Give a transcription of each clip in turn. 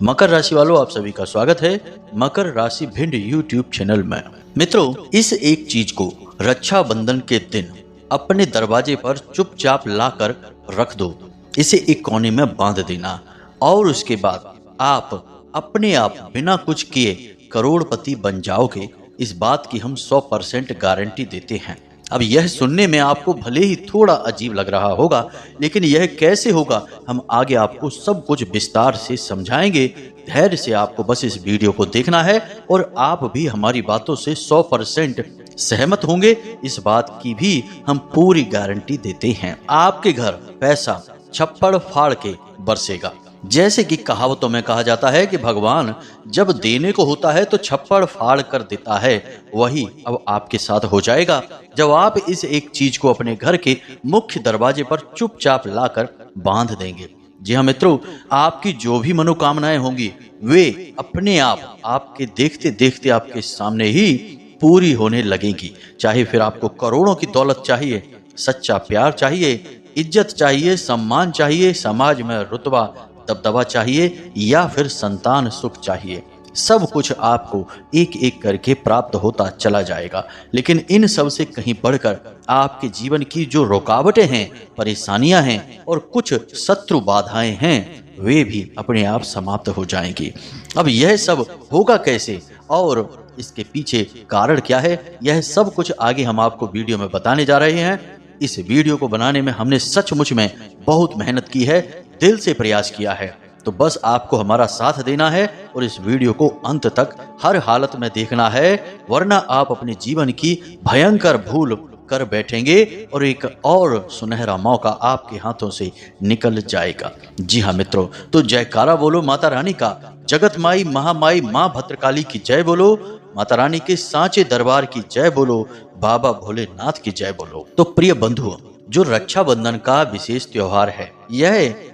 मकर राशि वालों, आप सभी का स्वागत है मकर राशि भिंड यूट्यूब चैनल में। मित्रों, इस एक चीज को रक्षाबंधन के दिन अपने दरवाजे पर चुपचाप लाकर रख दो। इसे एक कोने में बांध देना और उसके बाद आप अपने आप बिना कुछ किए करोड़पति बन जाओगे। इस बात की हम 100% गारंटी देते हैं। अब यह सुनने में आपको भले ही थोड़ा अजीब लग रहा होगा, लेकिन यह कैसे होगा हम आगे आपको सब कुछ विस्तार से समझाएंगे। धैर्य से आपको बस इस वीडियो को देखना है और आप भी हमारी बातों से 100% सहमत होंगे। इस बात की भी हम पूरी गारंटी देते हैं। आपके घर पैसा छप्पड़ फाड़ के बरसेगा। जैसे कि कहावतों में कहा जाता है कि भगवान जब देने को होता है तो छप्पड़ फाड़ कर देता है, वही अब आपके साथ हो जाएगा जब आप इस एक चीज को अपने घर के मुख्य दरवाजे पर चुपचाप लाकर बांध देंगे। जी हाँ मित्रों, आपकी जो भी मनोकामनाएं होंगी वे अपने आप आपके देखते देखते आपके सामने ही पूरी होने लगेगी। चाहे फिर आपको करोड़ों की दौलत चाहिए, सच्चा प्यार चाहिए, इज्जत चाहिए, सम्मान चाहिए, समाज में रुतबा दबदबा चाहिए या फिर संतान सुख चाहिए, सब कुछ आपको एक एक करके प्राप्त होता चला जाएगा। लेकिन इन सब से कहीं बढ़कर आपके जीवन की जो रुकावटें हैं, परेशानियां हैं और कुछ शत्रु बाधाएं हैं, वे भी अपने आप समाप्त हो जाएंगी। अब यह सब होगा कैसे और इसके पीछे कारण क्या है, यह सब कुछ आगे हम आपको वीडियो में बताने जा रहे हैं। इस वीडियो को बनाने में हमने सचमुच में बहुत मेहनत की है, दिल से प्रयास किया है। तो बस आपको हमारा साथ देना है और इस वीडियो को अंत तक हर हालत में देखना है, वरना आप अपने जीवन की भयंकर भूल कर बैठेंगे और एक और सुनहरा मौका आपके हाथों से निकल जाएगा। जी हाँ मित्रों, तो जयकारा बोलो माता रानी का, जगत माई महामाई माँ भद्रकाली की जय बोलो, माता रानी के सांचे दरबार की जय बोलो, बाबा भोलेनाथ की जय बोलो। तो प्रिय बंधुओं, जो रक्षाबंधन का विशेष त्योहार है, यह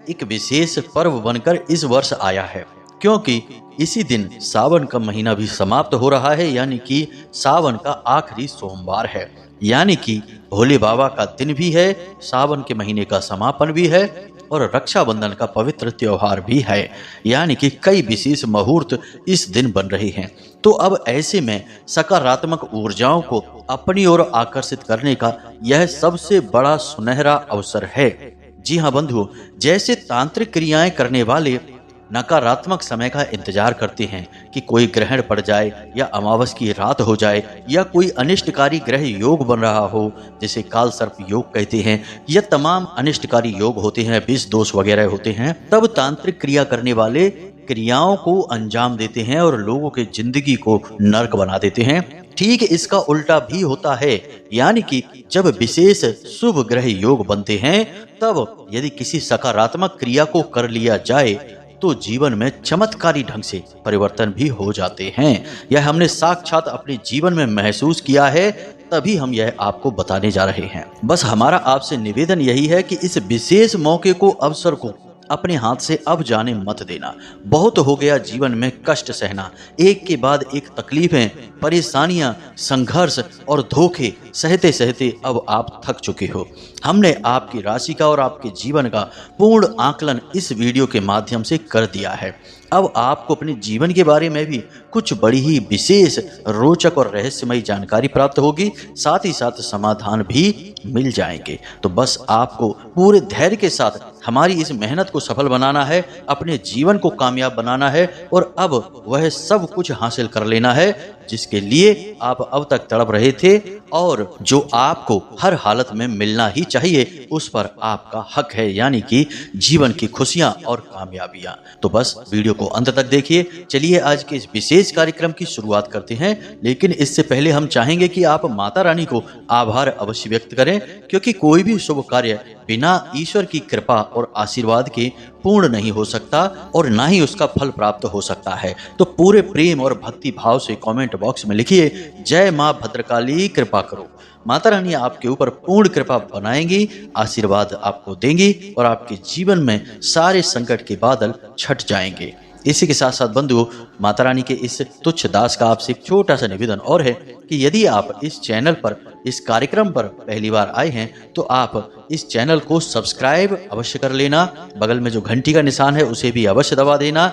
एक विशेष पर्व बनकर इस वर्ष आया है, क्योंकि इसी दिन सावन का महीना भी समाप्त हो रहा है, यानी कि सावन का आखिरी सोमवार है, यानी कि भोले बाबा का दिन भी है, सावन के महीने का समापन भी है और रक्षाबंधन का पवित्र त्योहार भी है, यानी कि कई विशेष मुहूर्त इस दिन बन रहे हैं। तो अब ऐसे में सकारात्मक ऊर्जाओं को अपनी ओर आकर्षित करने का यह सबसे बड़ा सुनहरा अवसर है। जी हाँ बंधुओं, जैसे तांत्रिक क्रियाएं करने वाले नकारात्मक समय का इंतजार करते हैं कि कोई ग्रहण पड़ जाए या अमावस की रात हो जाए या कोई अनिष्टकारी ग्रह योग बन रहा हो, जिसे काल सर्प योग कहते हैं, या तमाम अनिष्टकारी योग होते हैं, विष दोष वगैरह होते हैं, तब तांत्रिक क्रिया करने वाले क्रियाओं को अंजाम देते हैं और लोगों के जिंदगी को नर्क बना देते हैं। ठीक इसका उल्टा भी होता है, यानी कि जब विशेष शुभ ग्रह योग बनते हैं, तब यदि किसी सकारात्मक क्रिया को कर लिया जाए तो जीवन में चमत्कारी ढंग से परिवर्तन भी हो जाते हैं। यह हमने साक्षात अपने जीवन में महसूस किया है, तभी हम यह आपको बताने जा रहे हैं। बस हमारा आपसे निवेदन यही है कि इस विशेष मौके को, अवसर को अपने हाथ से अब जाने मत देना। बहुत हो गया जीवन में कष्ट सहना, एक के बाद एक तकलीफें, परेशानियां, संघर्ष और धोखे सहते सहते अब आप थक चुके हो। हमने आपकी राशि का और आपके जीवन का पूर्ण आकलन इस वीडियो के माध्यम से कर दिया है। अब आपको अपने जीवन के बारे में भी कुछ बड़ी ही विशेष, रोचक और रहस्यमयी जानकारी प्राप्त होगी, साथ ही साथ समाधान भी मिल जाएंगे। तो बस आपको पूरे धैर्य के साथ हमारी इस मेहनत को सफल बनाना है, अपने जीवन को कामयाब बनाना है और अब वह सब कुछ हासिल कर लेना है जिसके लिए आप अब तक तड़प रहे थे और जो आपको हर हालत में मिलना ही चाहिए, उस पर आपका हक है, यानी कि जीवन की खुशियां और कामयाबियां। तो बस वीडियो को अंत तक देखिए। चलिए आज के इस विशेष कार्यक्रम की शुरुआत करते हैं, लेकिन इससे पहले हम चाहेंगे कि आप माता रानी को आभार अवश्य व्यक्त करें, क्योंकि कोई भी शुभ कार्य बिना ईश्वर की कृपा और आशीर्वाद के पूर्ण नहीं हो सकता और ना ही उसका फल प्राप्त हो सकता है। तो पूरे प्रेम और भक्ति भाव से कमेंट बॉक्स में लिखिए, जय माँ भद्रकाली कृपा करो। माता रानी आपके ऊपर पूर्ण कृपा बनाएंगी, आशीर्वाद आपको देंगी और आपके जीवन में सारे संकट के बादल छट जाएंगे। इसी के साथ साथ बंधुओं, माता रानी के इस तुच्छ दास का आपसे एक छोटा सा निवेदन और है कि यदि आप इस चैनल पर, इस कार्यक्रम पर पहली बार आए हैं तो आप इस चैनल को सब्सक्राइब अवश्य कर लेना, बगल में जो घंटी का निशान है उसे भी अवश्य दबा देना,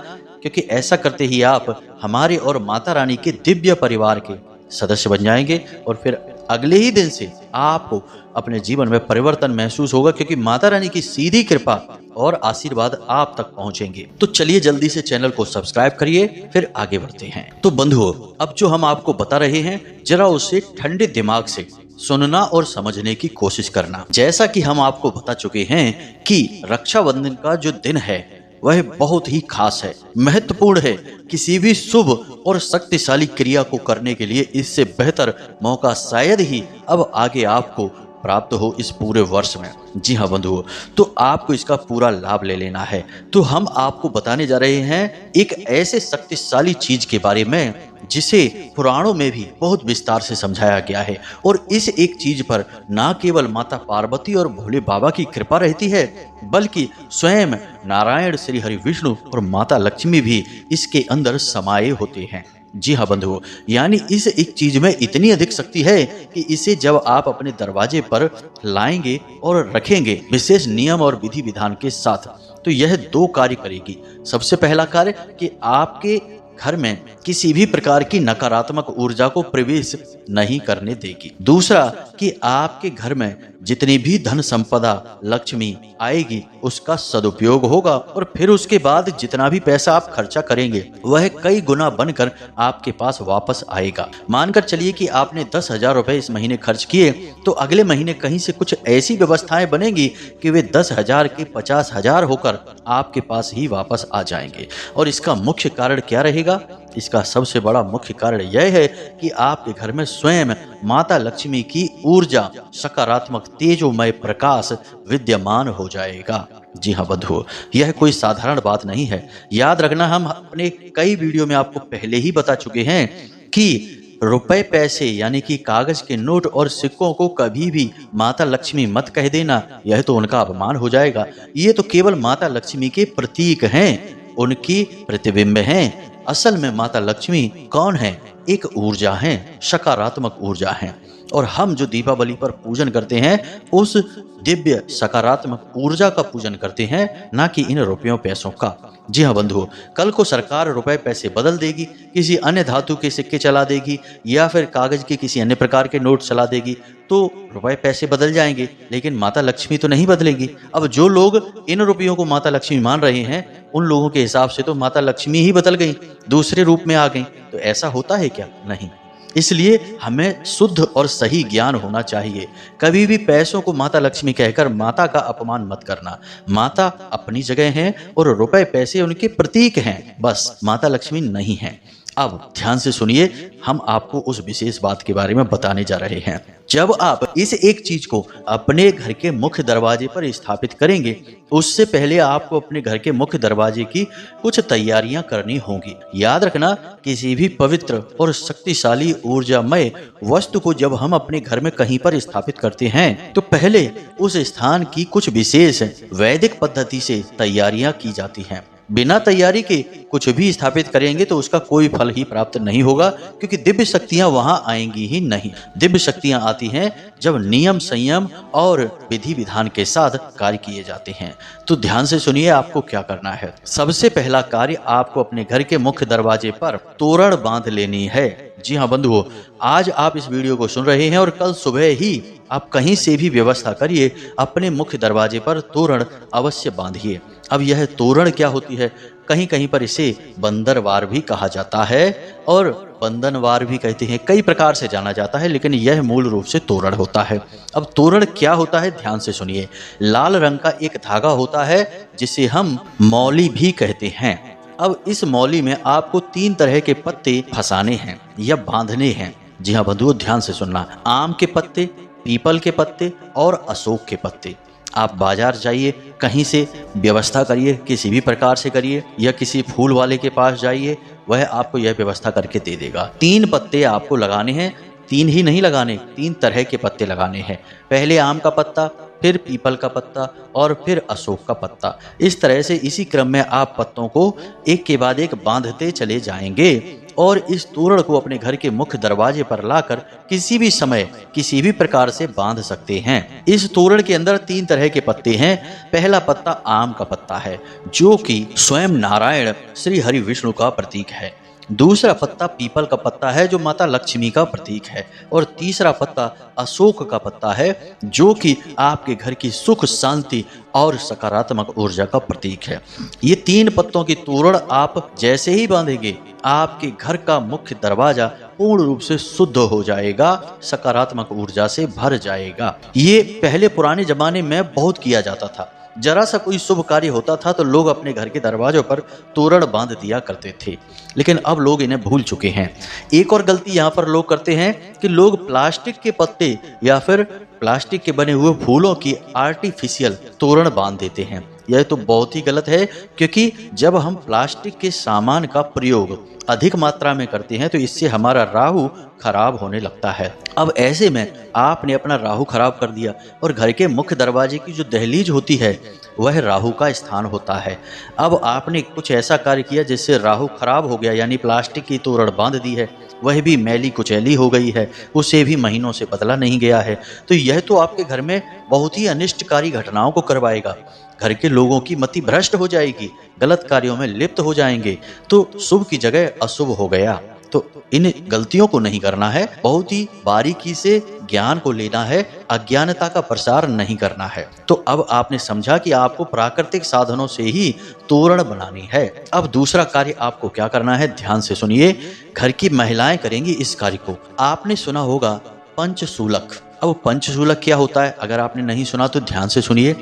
क्योंकि ऐसा करते ही आप हमारे और माता रानी के दिव्य परिवार के सदस्य बन जाएंगे और फिर अगले ही दिन से आपको अपने जीवन में परिवर्तन महसूस होगा, क्योंकि माता रानी की सीधी कृपा और आशीर्वाद आप तक पहुंचेंगे। तो चलिए जल्दी से चैनल को सब्सक्राइब करिए, फिर आगे बढ़ते हैं। तो बंधुओं, अब जो हम आपको बता रहे हैं जरा उसे ठंडे दिमाग से सुनना और समझने की कोशिश करना। जैसा कि हम आपको बता चुके हैं कि रक्षाबंधन का जो दिन है वह बहुत ही खास है, महत्वपूर्ण है। किसी भी शुभ और शक्तिशाली क्रिया को करने के लिए इससे बेहतर मौका शायद ही अब आगे आपको प्राप्त हो इस पूरे वर्ष में। जी हाँ बंधुओं, तो आपको इसका पूरा लाभ ले लेना है। तो हम आपको बताने जा रहे हैं एक ऐसे शक्तिशाली चीज के बारे में जिसे पुराणों में भी बहुत विस्तार से समझाया गया है। और इस एक चीज पर ना केवल माता पार्वती और भोले बाबा की कृपा रहती है, बल्कि स्वयं नारायण श्री हरि विष्णु और माता लक्ष्मी भी इसके अंदर समाये होते हैं। जी हाँ बंधुओं, यानी इस एक चीज में इतनी अधिक शक्ति है कि इसे जब आप अपने दरवाजे पर लाएंगे और रखेंगे विशेष नियम और विधि विधान के साथ, तो यह दो कार्य करेगी। सबसे पहला कार्य कि आपके घर में किसी भी प्रकार की नकारात्मक ऊर्जा को प्रवेश नहीं करने देगी। दूसरा कि आपके घर में जितनी भी धन संपदा लक्ष्मी आएगी उसका सदुपयोग होगा, और फिर उसके बाद जितना भी पैसा आप खर्चा करेंगे वह कई गुना बनकर आपके पास वापस आएगा। मानकर चलिए कि आपने 10,000 रुपए इस महीने खर्च किए, तो अगले महीने कहीं से कुछ ऐसी व्यवस्थाएं बनेगी कि वे 10,000 के 50,000 होकर आपके पास ही वापस आ जाएंगे। और इसका मुख्य कारण क्या रहेगा? इसका सबसे बड़ा मुख्य कारण यह है कि आपके घर में स्वयं माता लक्ष्मी की ऊर्जा, सकारात्मक तेजोमय प्रकाश विद्यमान हो जाएगा। जी हाँ बंधुओं, यह कोई साधारण बात नहीं है। याद रखना, हम अपने कई वीडियो में आपको पहले ही बता चुके हैं कि रुपए पैसे यानी कि कागज के नोट और सिक्कों को कभी भी माता लक्ष्मी मत कह देना, यह तो उनका अपमान हो जाएगा। ये तो केवल माता लक्ष्मी के प्रतीक हैं, उनकी प्रतिबिंब हैं। असल में माता लक्ष्मी कौन है? एक ऊर्जा है, सकारात्मक ऊर्जा है। और हम जो दीपावली पर पूजन करते हैं उस दिव्य सकारात्मक ऊर्जा का पूजन करते हैं, ना कि इन रुपयों पैसों का। जी हाँ बंधुओं, कल को सरकार रुपए पैसे बदल देगी, किसी अन्य धातु के सिक्के चला देगी या फिर कागज के किसी अन्य प्रकार के नोट चला देगी, तो रुपए पैसे बदल जाएंगे, लेकिन माता लक्ष्मी तो नहीं बदलेगी। अब जो लोग इन रुपयों को माता लक्ष्मी मान रहे हैं, उन लोगों के हिसाब से तो माता लक्ष्मी ही बदल गई, दूसरे रूप में आ गई। तो ऐसा होता है क्या? नहीं। इसलिए हमें शुद्ध और सही ज्ञान होना चाहिए। कभी भी पैसों को माता लक्ष्मी कहकर माता का अपमान मत करना। माता अपनी जगह है और रुपए पैसे उनके प्रतीक हैं, बस माता लक्ष्मी नहीं है। अब ध्यान से सुनिए, हम आपको उस विशेष बात के बारे में बताने जा रहे हैं। जब आप इस एक चीज को अपने घर के मुख्य दरवाजे पर स्थापित करेंगे, उससे पहले आपको अपने घर के मुख्य दरवाजे की कुछ तैयारियां करनी होंगी। याद रखना, किसी भी पवित्र और शक्तिशाली ऊर्जामय वस्तु को जब हम अपने घर में कहीं पर स्थापित करते हैं, तो पहले उस स्थान की कुछ विशेष वैदिक पद्धति से तैयारियां की जाती हैं। बिना तैयारी के कुछ भी स्थापित करेंगे तो उसका कोई फल ही प्राप्त नहीं होगा, क्योंकि दिव्य शक्तियां वहां आएंगी ही नहीं। दिव्य शक्तियां आती हैं जब नियम संयम और विधि विधान के साथ कार्य किए जाते हैं। तो ध्यान से सुनिए आपको क्या करना है। सबसे पहला कार्य, आपको अपने घर के मुख्य दरवाजे पर तोरण बांध लेनी है। जी हाँ बंधुओं, आज आप इस वीडियो को सुन रहे हैं और कल सुबह ही आप कहीं से भी व्यवस्था करिए, अपने मुख्य दरवाजे पर तोरण अवश्य बांधिए। अब यह तोरण क्या होती है? कहीं कहीं पर इसे बंदरवार भी कहा जाता है और बंधनवार भी कहते हैं, कई प्रकार से जाना जाता है, लेकिन यह मूल रूप से तोरण होता है। अब तोरण क्या होता है, ध्यान से सुनिए। लाल रंग का एक धागा होता है जिसे हम मौली भी कहते हैं। अब इस मौली में आपको 3 तरह के पत्ते फंसाने हैं या बांधने हैं। जी हाँ बंधुओं, ध्यान से सुनना। आम के पत्ते, पीपल के पत्ते और अशोक के पत्ते। आप बाजार जाइए, कहीं से व्यवस्था करिए, किसी भी प्रकार से करिए, या किसी फूल वाले के पास जाइए, वह आपको यह व्यवस्था करके दे देगा। 3 पत्ते आपको लगाने हैं। 3 ही नहीं लगाने, 3 तरह के पत्ते लगाने हैं। पहले आम का पत्ता, फिर पीपल का पत्ता और फिर अशोक का पत्ता। इस तरह से इसी क्रम में आप पत्तों को एक के बाद एक बांधते चले जाएंगे और इस तोरण को अपने घर के मुख्य दरवाजे पर लाकर किसी भी समय किसी भी प्रकार से बांध सकते हैं। इस तोरण के अंदर 3 तरह के पत्ते हैं। पहला पत्ता आम का पत्ता है, जो कि स्वयं नारायण श्री हरि विष्णु का प्रतीक है। दूसरा पत्ता पीपल का पत्ता है, जो माता लक्ष्मी का प्रतीक है। और तीसरा पत्ता अशोक का पत्ता है, जो कि आपके घर की सुख, शांति और सकारात्मक ऊर्जा का प्रतीक है। ये 3 पत्तों की तोरण आप जैसे ही बांधेंगे, आपके घर का मुख्य दरवाजा पूर्ण रूप से शुद्ध हो जाएगा, सकारात्मक ऊर्जा से भर जाएगा। ये पहले पुराने जमाने में बहुत किया जाता था। जरा सा कोई शुभ कार्य होता था तो लोग अपने घर के दरवाजों पर तोरण बांध दिया करते थे, लेकिन अब लोग इन्हें भूल चुके हैं। एक और गलती यहाँ पर लोग करते हैं कि लोग प्लास्टिक के पत्ते या फिर प्लास्टिक के बने हुए फूलों की आर्टिफिशियल तोरण बांध देते हैं। यह तो बहुत ही गलत है, क्योंकि जब हम प्लास्टिक के सामान का प्रयोग अधिक मात्रा में करते हैं तो इससे हमारा राहु खराब होने लगता है। अब ऐसे में आपने अपना राहु खराब कर दिया, और घर के मुख्य दरवाजे की जो दहलीज होती है वह राहु का स्थान होता है। अब आपने कुछ ऐसा कार्य किया जिससे राहु खराब हो गया, यानी प्लास्टिक की तोरण बांध दी है, वह भी मैली कुचैली हो गई है, उसे भी महीनों से बदला नहीं गया है, तो यह तो आपके घर में बहुत ही अनिष्टकारी घटनाओं को करवाएगा। घर के लोगों की मति भ्रष्ट हो जाएगी, गलत कार्यों में लिप्त हो जाएंगे, तो शुभ की जगह अशुभ हो गया। तो इन गलतियों को नहीं करना है, बहुत ही बारीकी से ज्ञान को लेना है, अज्ञानता का प्रसार नहीं करना है। तो अब आपने समझा कि आपको प्राकृतिक साधनों से ही तोरण बनानी है। अब दूसरा कार्य आपको क्या करना है, ध्यान से सुनिए। घर की महिलाएं करेंगी इस कार्य को। आपने सुना होगा पंचशूलक। अब पंचशूलक क्या होता है, अगर आपने नहीं सुना तो ध्यान से सुनिए।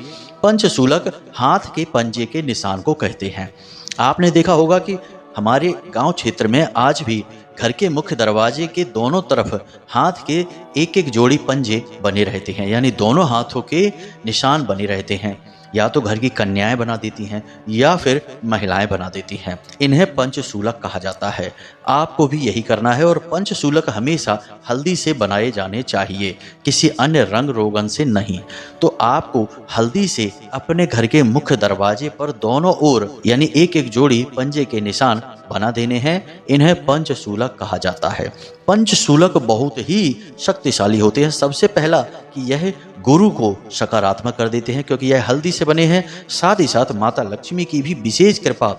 पंचशूलक हाथ के पंजे के निशान को कहते हैं। आपने देखा होगा कि हमारे गांव क्षेत्र में आज भी घर के मुख्य दरवाजे के दोनों तरफ हाथ के एक एक जोड़ी पंजे बने रहते हैं, यानी दोनों हाथों के निशान बने रहते हैं। या तो घर की कन्याएं बना देती हैं या फिर महिलाएं बना देती हैं। इन्हें पंचशूलक कहा जाता है। आपको भी यही करना है, और पंचशूलक हमेशा हल्दी से बनाए जाने चाहिए, किसी अन्य रंग रोगन से नहीं। तो आपको हल्दी से अपने घर के मुख्य दरवाजे पर दोनों ओर यानी एक एक जोड़ी पंजे के निशान बना देने हैं। इन्हें पंचशूलक कहा जाता है। पंचशूलक बहुत ही शक्तिशाली होते हैं। सबसे पहला कि यह गुरु को सकारात्मक कर देते हैं, क्योंकि यह हल्दी से बने हैं। साथ ही साथ माता लक्ष्मी की भी विशेष कृपा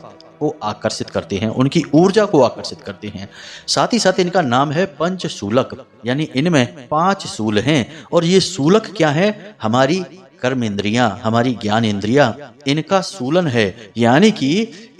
को आकर्षित करते हैं, उनकी ऊर्जा को आकर्षित करते हैं। साथ ही साथ इनका नाम है पंचशूलक, यानी इनमें 5 शूल हैं। और ये शूलक क्या है, हमारी कर्म इंद्रियां, हमारी ज्ञान इंद्रियां, इनका सूलन है, यानी कि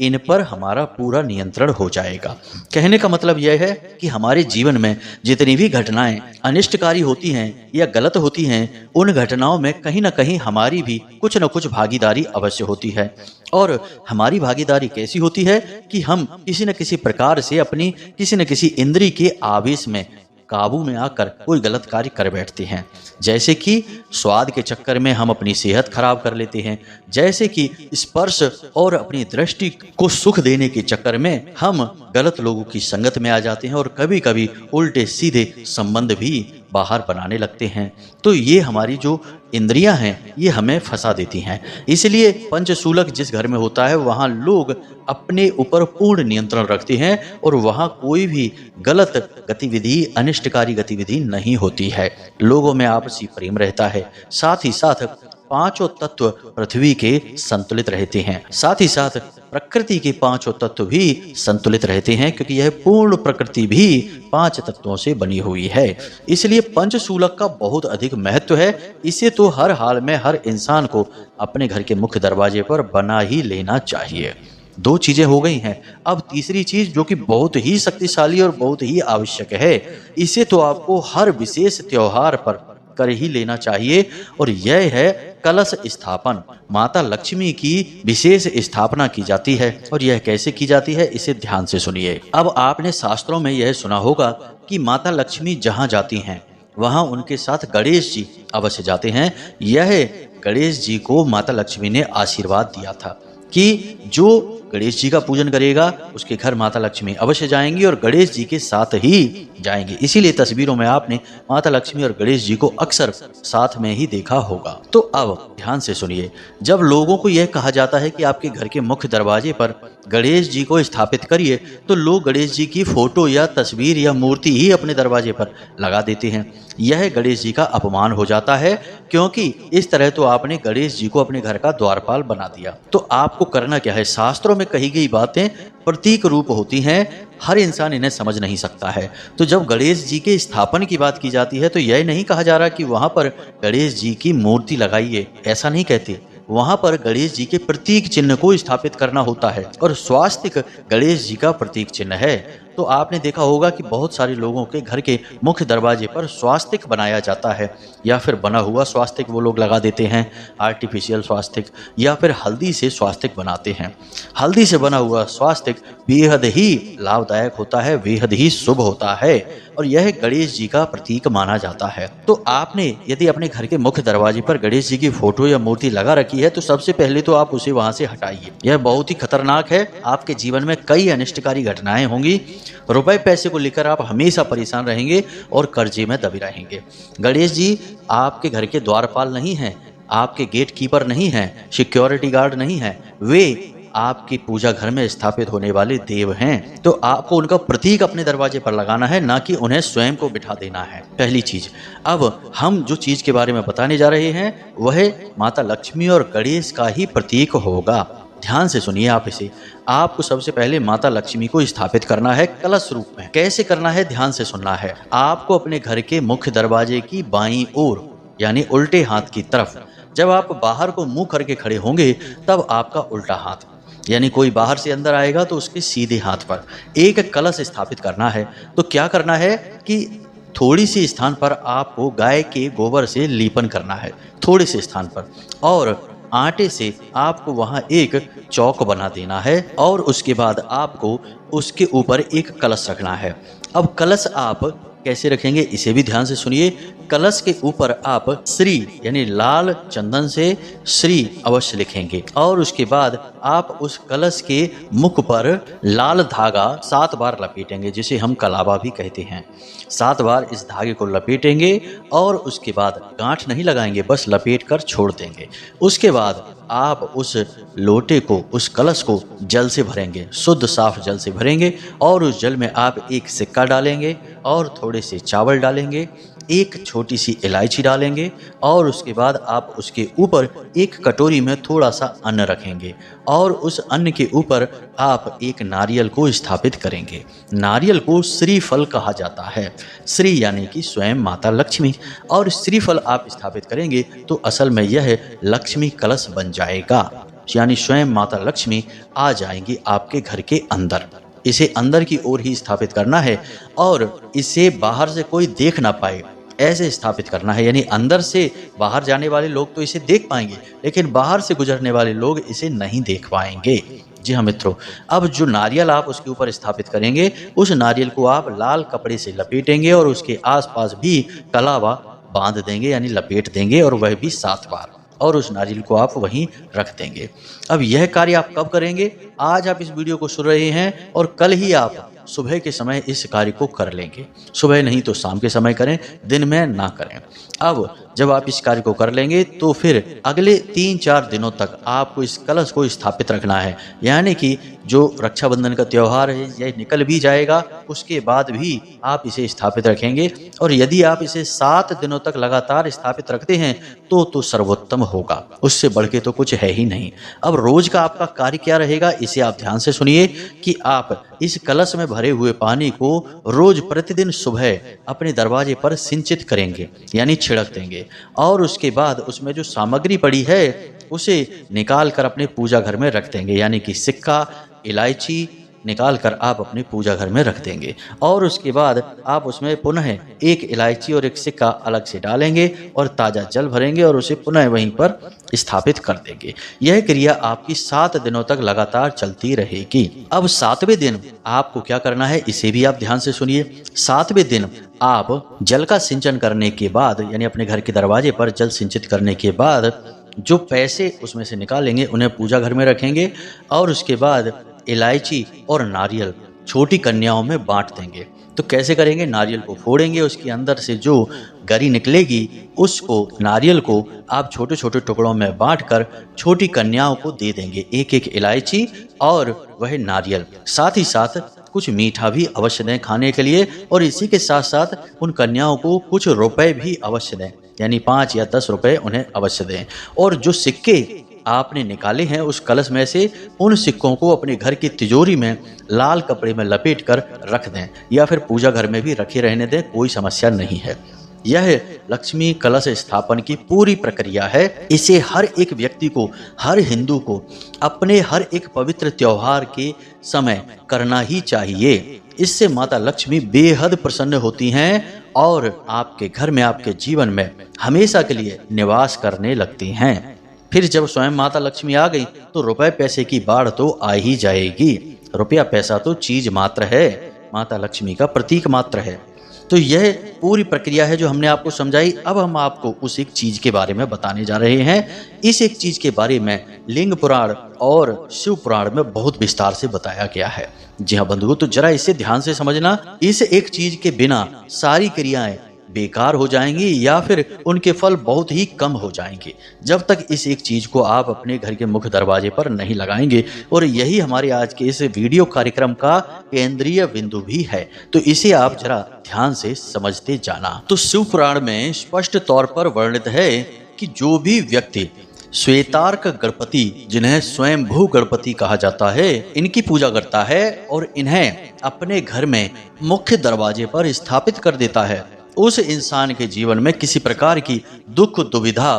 इन पर हमारा पूरा नियंत्रण हो जाएगा। कहने का मतलब यह है कि हमारे जीवन में जितनी भी घटनाएं अनिष्टकारी होती हैं या गलत होती हैं, उन घटनाओं में कहीं ना कहीं हमारी भी कुछ न कुछ भागीदारी अवश्य होती है। और हमारी भागीदारी कैसी होती है कि हम किसी न किसी प्रकार से अपनी किसी न किसी इंद्रिय के आवेश में काबू में आकर कोई गलत कार्य कर बैठते हैं। जैसे कि स्वाद के चक्कर में हम अपनी सेहत खराब कर लेते हैं, जैसे कि स्पर्श और अपनी दृष्टि को सुख देने के चक्कर में हम गलत लोगों की संगत में आ जाते हैं, और कभी कभी उल्टे सीधे संबंध भी बाहर बनाने लगते हैं। तो ये हमारी जो इंद्रियां हैं ये हमें फंसा देती हैं। इसलिए पंचशूलक जिस घर में होता है वहाँ लोग अपने ऊपर पूर्ण नियंत्रण रखते हैं, और वहाँ कोई भी गलत गतिविधि, अनिष्टकारी गतिविधि नहीं होती है। लोगों में आपसी प्रेम रहता है। साथ ही साथ 5 तत्व पृथ्वी के संतुलित रहते हैं। साथ ही साथ प्रकृति के 5 तत्व भी संतुलित रहते हैं, क्योंकि यह पूर्ण प्रकृति भी 5 तत्वों से बनी हुई है। इसलिए पंचशूलक का बहुत अधिक महत्व है। इसे तो हर हाल में हर इंसान को अपने घर के मुख्य दरवाजे पर बना ही लेना चाहिए। 2 चीजें हो गई हैं। अब तीसरी चीज जो कि बहुत ही शक्तिशाली और बहुत ही आवश्यक है, इसे तो आपको हर विशेष त्योहार पर कर ही लेना चाहिए, और यह है कलश स्थापन। माता लक्ष्मी की विशेष स्थापना की जाती है, और यह कैसे की जाती है इसे ध्यान से सुनिए। अब आपने शास्त्रों में यह सुना होगा कि माता लक्ष्मी जहाँ जाती हैं वहाँ उनके साथ गणेश जी अवश्य जाते हैं। यह गणेश जी को माता लक्ष्मी ने आशीर्वाद दिया था कि जो गणेश जी का पूजन करेगा उसके घर माता लक्ष्मी अवश्य जाएंगी और गणेश जी के साथ ही जाएंगे। इसीलिए तस्वीरों में आपने माता लक्ष्मी और गणेश जी को अक्सर साथ में ही देखा होगा। तो अब ध्यान से सुनिए, जब लोगों को यह कहा जाता है कि आपके घर के मुख्य दरवाजे पर गणेश जी को स्थापित करिए, तो लोग गणेश जी की फोटो या तस्वीर या मूर्ति ही अपने दरवाजे पर लगा देते हैं। यह गणेश जी का अपमान हो जाता है, क्योंकि इस तरह तो आपने गणेश जी को अपने घर का द्वारपाल बना दिया। तो आपको करना क्या है, शास्त्रों में कही गई बातें प्रतीक रूप होती हैं, हर इंसान इन्हें समझ नहीं सकता है। तो जब गणेश जी के स्थापन की बात की जाती है तो यह नहीं कहा जा रहा कि वहां पर गणेश जी की मूर्ति लगाइए, ऐसा नहीं कहते। वहां पर गणेश जी के प्रतीक चिन्ह को स्थापित करना होता है और स्वास्तिक गणेश जी का प्रतीक चिन्ह है। तो आपने देखा होगा कि बहुत सारे लोगों के घर के मुख्य दरवाजे पर स्वास्तिक बनाया जाता है, या फिर बना हुआ स्वास्तिक वो लोग लगा देते हैं, आर्टिफिशियल स्वास्तिक, या फिर हल्दी से स्वास्तिक बनाते हैं। हल्दी से बना हुआ स्वास्तिक बेहद ही लाभदायक होता है, बेहद ही शुभ होता है और यह गणेश जी का प्रतीक माना जाता है। तो आपने यदि अपने घर के मुख्य दरवाजे पर गणेश जी की फोटो या मूर्ति लगा रखी है तो सबसे पहले तो आप उसे वहां से हटाइए। यह बहुत ही खतरनाक है। आपके जीवन में कई अनिष्टकारी घटनाएं होंगी। रुपए पैसे को लेकर आप हमेशा परेशान रहेंगे और कर्जे में दबे रहेंगे। गणेश जी आपके घर के द्वारपाल नहीं हैं, आपके गेट कीपर नहीं हैं, सिक्योरिटी गार्ड नहीं हैं, वे आपकी पूजा घर में स्थापित होने वाले देव हैं। तो आपको उनका प्रतीक अपने दरवाजे पर लगाना है, ना कि उन्हें स्वयं को बिठा देना है, पहली चीज। अब हम जो चीज के बारे में बताने जा रहे हैं वह माता लक्ष्मी और गणेश का ही प्रतीक होगा। ध्यान से सुनिए आप इसे। आपको सबसे पहले माता लक्ष्मी को स्थापित करना है कलश रूप में। कैसे करना है, ध्यान से सुनना है। आपको अपने घर के मुख्य दरवाजे की बाईं ओर यानी उल्टे हाथ की तरफ, जब आप बाहर को मुंह करके खड़े होंगे तब आपका उल्टा हाथ, यानी कोई बाहर से अंदर आएगा तो उसके सीधे हाथ पर एक कलश स्थापित करना है। तो क्या करना है कि थोड़ी सी स्थान पर आपको गाय के गोबर से लीपन करना है, थोड़े से स्थान पर, और आटे से आपको वहां एक चौक बना देना है और उसके बाद आपको उसके ऊपर एक कलश रखना है। अब कलश आप कैसे रखेंगे इसे भी ध्यान से सुनिए। कलश के ऊपर आप श्री यानी लाल चंदन से श्री अवश्य लिखेंगे और उसके बाद आप उस कलश के मुख पर लाल धागा 7 बार लपेटेंगे, जिसे हम कलावा भी कहते हैं। 7 बार इस धागे को लपेटेंगे और उसके बाद गांठ नहीं लगाएंगे, बस लपेट कर छोड़ देंगे। उसके बाद आप उस लोटे को, उस कलश को जल से भरेंगे, शुद्ध साफ जल से भरेंगे और उस जल में आप एक सिक्का डालेंगे और थोड़े से चावल डालेंगे, एक छोटी सी इलायची डालेंगे और उसके बाद आप उसके ऊपर एक कटोरी में थोड़ा सा अन्न रखेंगे और उस अन्न के ऊपर आप एक नारियल को स्थापित करेंगे। नारियल को श्रीफल कहा जाता है। श्री यानी कि स्वयं माता लक्ष्मी, और श्रीफल आप स्थापित करेंगे तो असल में यह लक्ष्मी कलश बन जाएगा, यानी स्वयं माता लक्ष्मी आ जाएंगी आपके घर के अंदर। इसे अंदर की ओर ही स्थापित करना है और इसे बाहर से कोई देख ना पाए ऐसे स्थापित करना है, यानी अंदर से बाहर जाने वाले लोग तो इसे देख पाएंगे लेकिन बाहर से गुजरने वाले लोग इसे नहीं देख पाएंगे। जी हाँ मित्रों, अब जो नारियल आप उसके ऊपर स्थापित करेंगे उस नारियल को आप लाल कपड़े से लपेटेंगे और उसके आसपास भी कलावा बांध देंगे यानी लपेट देंगे, और वह भी 7 बार, और उस नारियल को आप वहीं रख देंगे। अब यह कार्य आप कब करेंगे? आज आप इस वीडियो को सुन रहे हैं और कल ही आप सुबह के समय इस कार्य को कर लेंगे। सुबह नहीं तो शाम के समय करें, दिन में ना करें। अब जब आप इस कार्य को कर लेंगे तो फिर अगले 3-4 दिनों तक आपको इस कलश को स्थापित रखना है, यानी कि जो रक्षाबंधन का त्यौहार है यह निकल भी जाएगा, उसके बाद भी आप इसे स्थापित रखेंगे। और यदि आप इसे 7 दिनों तक लगातार स्थापित रखते हैं तो सर्वोत्तम होगा, उससे बढ़ के तो कुछ है ही नहीं। अब रोज का आपका कार्य क्या रहेगा इसे आप ध्यान से सुनिए कि आप इस कलश में भरे हुए पानी को रोज प्रतिदिन सुबह अपने दरवाजे पर सिंचित करेंगे यानी छिड़क देंगे, और उसके बाद उसमें जो सामग्री पड़ी है उसे निकाल कर अपने पूजा घर में रख देंगे, यानी कि सिक्का, इलायची निकाल कर आप अपने पूजा घर में रख देंगे। और उसके बाद आप उसमें पुनः एक इलायची और एक सिक्का अलग से डालेंगे और ताज़ा जल भरेंगे और उसे पुनः वहीं पर स्थापित कर देंगे। यह क्रिया आपकी 7 दिनों तक लगातार चलती रहेगी। अब 7वें दिन आपको क्या करना है इसे भी आप ध्यान से सुनिए। 7वें दिन आप जल का सिंचन करने के बाद, यानी अपने घर के दरवाजे पर जल सिंचित करने के बाद जो पैसे उसमें से निकालेंगे उन्हें पूजा घर में रखेंगे और उसके बाद इलायची और नारियल छोटी कन्याओं में बांट देंगे। तो कैसे करेंगे? नारियल को फोड़ेंगे, उसके अंदर से जो गरी निकलेगी उसको, नारियल को आप छोटे छोटे टुकड़ों में बांटकर छोटी कन्याओं को दे देंगे, एक एक इलायची और वह नारियल। साथ ही साथ कुछ मीठा भी अवश्य दें खाने के लिए, और इसी के साथ साथ उन कन्याओं को कुछ रुपए भी अवश्य दें, यानी 5 या 10 रुपए उन्हें अवश्य दें। और जो सिक्के आपने निकाले हैं उस कलश में से, उन सिक्कों को अपने घर की तिजोरी में लाल कपड़े में लपेट कर रख दें, या फिर पूजा घर में भी रखे रहने दें, कोई समस्या नहीं है। यह लक्ष्मी कलश स्थापन की पूरी प्रक्रिया है। इसे हर एक व्यक्ति को, हर हिंदू को अपने हर एक पवित्र त्योहार के समय करना ही चाहिए। इससे माता लक्ष्मी बेहद प्रसन्न होती हैं और आपके घर में, आपके जीवन में हमेशा के लिए निवास करने लगती हैं। फिर जब स्वयं माता लक्ष्मी आ गई तो रुपए पैसे की बाढ़ तो आ ही जाएगी। रुपया पैसा तो चीज मात्र है, माता लक्ष्मी का प्रतीक मात्र है। तो यह पूरी प्रक्रिया है जो हमने आपको समझाई। अब हम आपको उस एक चीज के बारे में बताने जा रहे हैं। इस एक चीज के बारे में लिंग पुराण और शिव पुराण में बहुत विस्तार से बताया गया है। जी हाँ बंधुओं, तो जरा इसे ध्यान से समझना। इस एक चीज के बिना सारी क्रियाएं बेकार हो जाएंगी या फिर उनके फल बहुत ही कम हो जाएंगे, जब तक इस एक चीज को आप अपने घर के मुख्य दरवाजे पर नहीं लगाएंगे। और यही हमारे आज के इस वीडियो कार्यक्रम का केंद्रीय बिंदु भी है, तो इसे आप जरा ध्यान से समझते जाना। तो शिव पुराण में स्पष्ट तौर पर वर्णित है कि जो भी व्यक्ति श्वेतार्क गणपति, जिन्हें स्वयंभू गणपति कहा जाता है, इनकी पूजा करता है और इन्हें अपने घर में मुख्य दरवाजे पर स्थापित कर देता है, उस इंसान के जीवन में किसी प्रकार की दुख, दुविधा,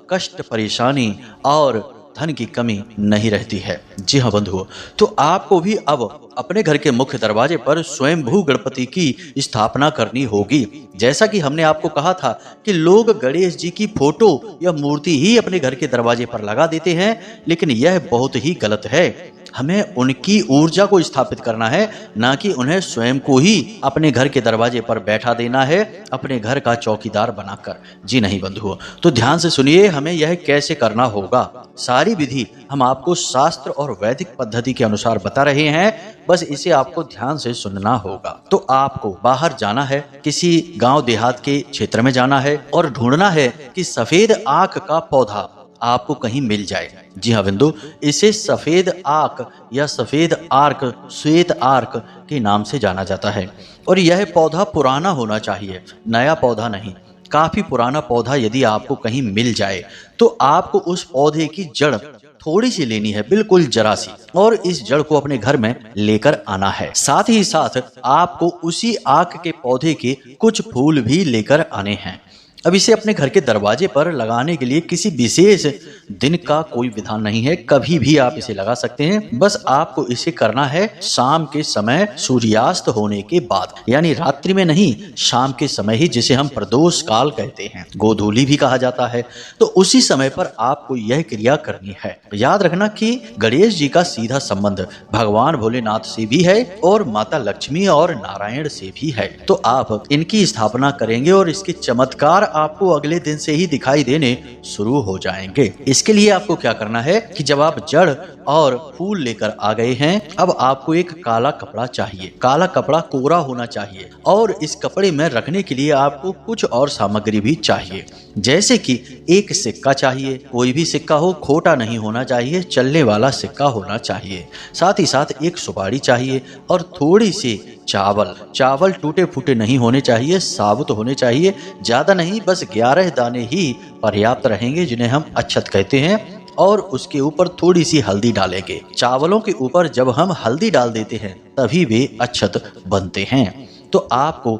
कष्ट, परेशानी और धन की कमी नहीं रहती है। जी हाँ बंधुओं, तो आपको भी अब अपने घर के मुख्य दरवाजे पर स्वयंभू गणपति की स्थापना करनी होगी। जैसा कि हमने आपको कहा था कि लोग गणेश जी की फोटो या मूर्ति ही अपने घर के दरवाजे पर लगा देते हैं, लेकिन यह बहुत ही गलत है। हमें उनकी ऊर्जा को स्थापित करना है, ना कि उन्हें स्वयं को ही अपने घर के दरवाजे पर बैठा देना है, अपने घर का चौकीदार बनाकर। जी नहीं बंधुओं, तो ध्यान से सुनिए, हमें यह कैसे करना होगा। सारी विधि हम आपको शास्त्र और वैदिक पद्धति के अनुसार बता रहे हैं, बस इसे आपको ध्यान से सुनना होगा। तो आपको बाहर जाना है, किसी गांव देहात के क्षेत्र में जाना है और ढूंढना है कि सफेद आक का पौधा आपको कहीं मिल जाए। जी हाँ बिंदु, इसे सफेद आक या सफेद आर्क, श्वेत आर्क के नाम से जाना जाता है। और यह पौधा पुराना होना चाहिए, नया पौधा नहीं। काफी पुराना पौधा यदि आपको कहीं मिल जाए तो आपको उस पौधे की जड़ थोड़ी सी लेनी है, बिल्कुल जरा सी, और इस जड़ को अपने घर में लेकर आना है। साथ ही साथ आपको उसी आक के पौधे के कुछ फूल भी लेकर आने हैं। अब इसे अपने घर के दरवाजे पर लगाने के लिए किसी विशेष दिन का कोई विधान नहीं है, कभी भी आप इसे लगा सकते हैं। बस आपको इसे करना है शाम के समय सूर्यास्त होने के बाद, यानी रात्रि में नहीं, शाम के समय ही, जिसे हम प्रदोष काल कहते हैं, गोधूली भी कहा जाता है। तो उसी समय पर आपको यह क्रिया करनी है। याद रखना कि गणेश जी का सीधा संबंध भगवान भोलेनाथ से भी है और माता लक्ष्मी और नारायण से भी है। तो आप इनकी स्थापना करेंगे और इसके चमत्कार आपको अगले दिन से ही दिखाई देने शुरू हो जाएंगे। इसके लिए आपको क्या करना है कि जब आप जड़ और फूल लेकर आ गए हैं, अब आपको एक काला कपड़ा चाहिए। काला कपड़ा कोरा होना चाहिए और इस कपड़े में रखने के लिए आपको कुछ और सामग्री भी चाहिए, जैसे कि एक सिक्का चाहिए। कोई भी सिक्का हो, खोटा नहीं होना चाहिए, चलने वाला सिक्का होना चाहिए। साथ ही साथ एक सुपारी चाहिए और थोड़ी सी चावल टूटे फूटे नहीं होने चाहिए, साबुत होने चाहिए, ज्यादा नहीं, बस 11 दाने ही पर्याप्त रहेंगे, जिन्हें हम अक्षत कहते हैं। और उसके ऊपर थोड़ी सी हल्दी डालेंगे। चावलों के ऊपर जब हम हल्दी डाल देते हैं तभी वे अक्षत बनते हैं। तो आपको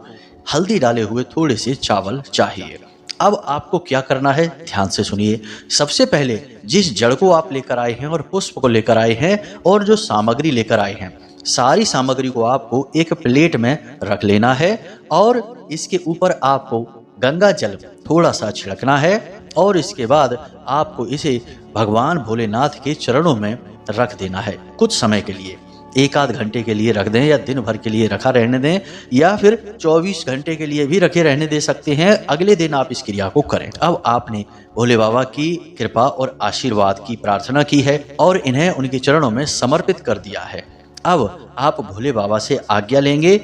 हल्दी डाले हुए थोड़े से चावल चाहिए। अब आपको क्या करना है, ध्यान से सुनिए। सबसे पहले जिस जड़ को आप लेकर आए हैं और पुष्प को लेकर आए हैं और जो सामग्री लेकर आए हैं, सारी सामग्री को आपको एक प्लेट में रख लेना है और इसके ऊपर आपको गंगा जल थोड़ा सा छिड़कना है और इसके बाद आपको इसे भगवान भोलेनाथ के चरणों में रख देना है कुछ समय के लिए। एक आध घंटे के लिए रख दें या दिन भर के लिए रखा रहने दें या फिर 24 घंटे के लिए भी रखे रहने दे सकते हैं। अगले दिन आप इस क्रिया को करें। अब आपने भोले बाबा की कृपा और आशीर्वाद की प्रार्थना की है और इन्हें उनके चरणों में समर्पित कर दिया है। अब आप भोले बाबा से आज्ञा लेंगे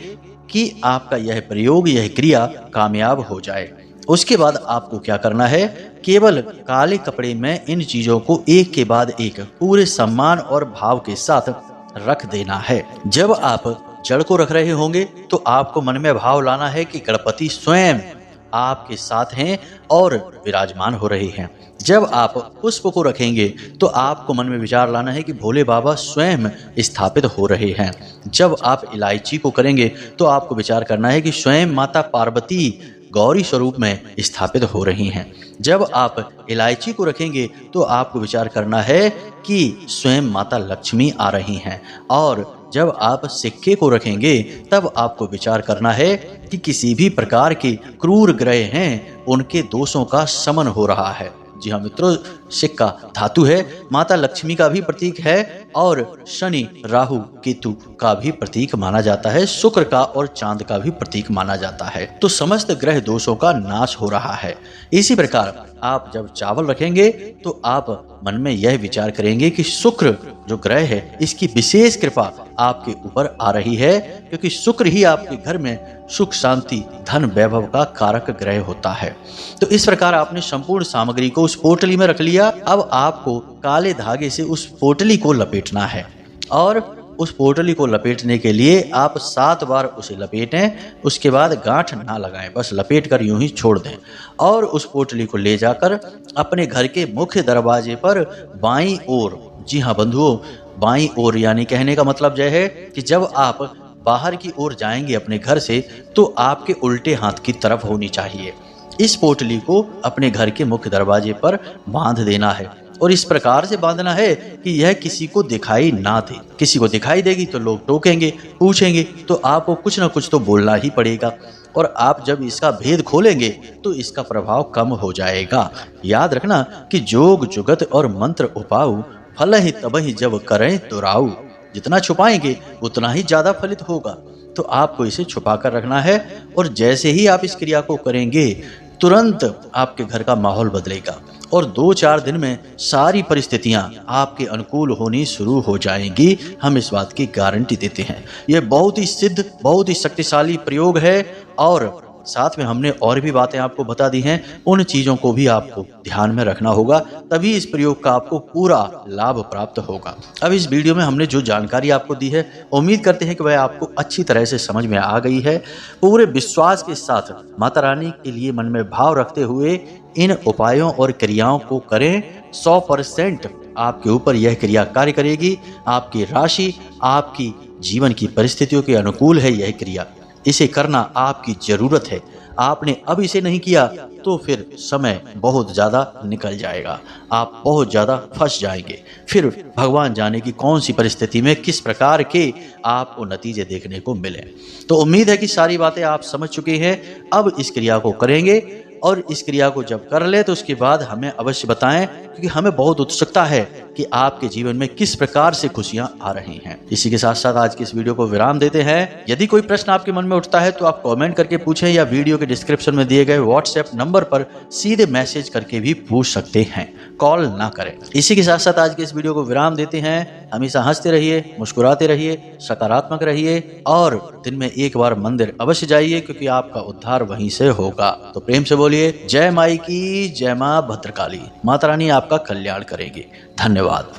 कि आपका यह प्रयोग, यह क्रिया कामयाब हो जाए। उसके बाद आपको क्या करना है, केवल काले कपड़े में इन चीजों को एक के बाद एक पूरे सम्मान और भाव के साथ रख देना है। जब आप जड़ को रख रहे होंगे तो आपको मन में भाव लाना है कि गणपति स्वयं आपके साथ हैं और विराजमान हो रहे हैं। जब आप पुष्प को रखेंगे तो आपको मन में विचार लाना है कि भोले बाबा स्वयं स्थापित हो रहे हैं। जब आप इलायची को करेंगे तो आपको विचार करना है कि स्वयं माता पार्वती गौरी स्वरूप में स्थापित हो रही हैं। जब आप इलायची को रखेंगे तो आपको विचार करना है कि स्वयं माता लक्ष्मी आ रही हैं। और जब आप सिक्के को रखेंगे तब आपको विचार करना है कि किसी भी प्रकार के क्रूर ग्रह हैं उनके दोषों का शमन हो रहा है। जी हाँ मित्रों, सिक्का धातु है, माता लक्ष्मी का भी प्रतीक है और शनि, राहु, केतु का भी प्रतीक माना जाता है, शुक्र का और चांद का भी प्रतीक माना जाता है। तो समस्त ग्रह दोषों का नाश हो रहा है। इसी प्रकार आप जब चावल रखेंगे तो आप मन में यह विचार करेंगे कि शुक्र जो ग्रह है इसकी विशेष कृपा आपके ऊपर आ रही है, क्योंकि शुक्र ही आपके घर में सुख, शांति, धन, वैभव का कारक ग्रह होता है। तो इस प्रकार आपने संपूर्ण सामग्री को उस पोटली में रख लिया। अब आपको काले धागे से उस पोटली को लपेटना है और उस पोटली को लपेटने के लिए आप 7 बार उसे लपेटें। उसके बाद गांठ ना लगाएं, बस लपेट कर यूं ही छोड़ दें और उस पोटली को ले जाकर अपने घर के मुख्य दरवाजे पर बाईं ओर, जी हाँ बंधुओं, बाईं ओर, यानी कहने का मतलब यह है कि जब आप बाहर की ओर जाएंगे अपने घर से तो आपके उल्टे हाथ की तरफ होनी चाहिए। इस पोटली को अपने घर के मुख्य दरवाजे पर बांध देना है और इस प्रकार से बांधना है कि यह किसी को दिखाई ना दे। किसी को दिखाई देगी तो लोग टोकेंगे, पूछेंगे, तो आपको कुछ ना कुछ तो बोलना ही पड़ेगा और आप जब इसका भेद खोलेंगे तो इसका प्रभाव कम हो जाएगा। याद रखना कि जोग जुगत और मंत्र उपाऊ, फल ही तबहि जब करें तो राऊ। जितना छुपाएंगे उतना ही ज्यादा फलित होगा। तो आपको इसे छुपा कर रखना है और जैसे ही आप इस क्रिया को करेंगे तुरंत आपके घर का माहौल बदलेगा और 2-4 दिन में सारी परिस्थितियां आपके अनुकूल होनी शुरू हो जाएंगी। हम इस बात की गारंटी देते हैं। यह बहुत ही सिद्ध, बहुत ही शक्तिशाली प्रयोग है और साथ में हमने और भी बातें आपको बता दी हैं। उन चीजों को भी आपको ध्यान में रखना होगा, तभी इस प्रयोग का आपको पूरा लाभ प्राप्त होगा। अब इस वीडियो में हमने जो जानकारी आपको दी है, उम्मीद करते हैं कि वह आपको अच्छी तरह से समझ में आ गई है। पूरे विश्वास के साथ माता रानी के लिए मन में भाव रखते हुए इन उपायों और क्रियाओं को करें। 100% आपके ऊपर यह क्रिया कार्य करेगी। आपकी राशि, आपकी जीवन की परिस्थितियों के अनुकूल है यह क्रिया। इसे करना आपकी जरूरत है। आपने अब इसे नहीं किया तो फिर समय बहुत ज्यादा निकल जाएगा, आप बहुत ज्यादा फंस जाएंगे। फिर भगवान जाने की कौन सी परिस्थिति में किस प्रकार के आपको नतीजे देखने को मिले। तो उम्मीद है कि सारी बातें आप समझ चुके हैं। अब इस क्रिया को करेंगे और इस क्रिया को जब कर ले तो उसके बाद हमें अवश्य बताएं, क्योंकि हमें बहुत उत्सुकता है कि आपके जीवन में किस प्रकार से खुशियां आ रही हैं। इसी के साथ साथ आज की इस वीडियो को विराम देते हैं। यदि कोई प्रश्न आपके मन में उठता है तो आप कमेंट करके पूछें या वीडियो के डिस्क्रिप्शन में दिए गए व्हाट्सएप नंबर पर सीधे मैसेज करके भी पूछ सकते हैं, कॉल ना करें। इसी के साथ साथ आज के इस वीडियो को विराम देते हैं। हमेशा हंसते रहिए, मुस्कुराते रहिए, सकारात्मक रहिए और दिन में एक बार मंदिर अवश्य जाइए, क्योंकि आपका उद्धार वहीं से होगा। तो प्रेम से बोलिए जय माई की, जय मां भद्रकाली। माता रानी आपका कल्याण करेगी। धन्यवाद।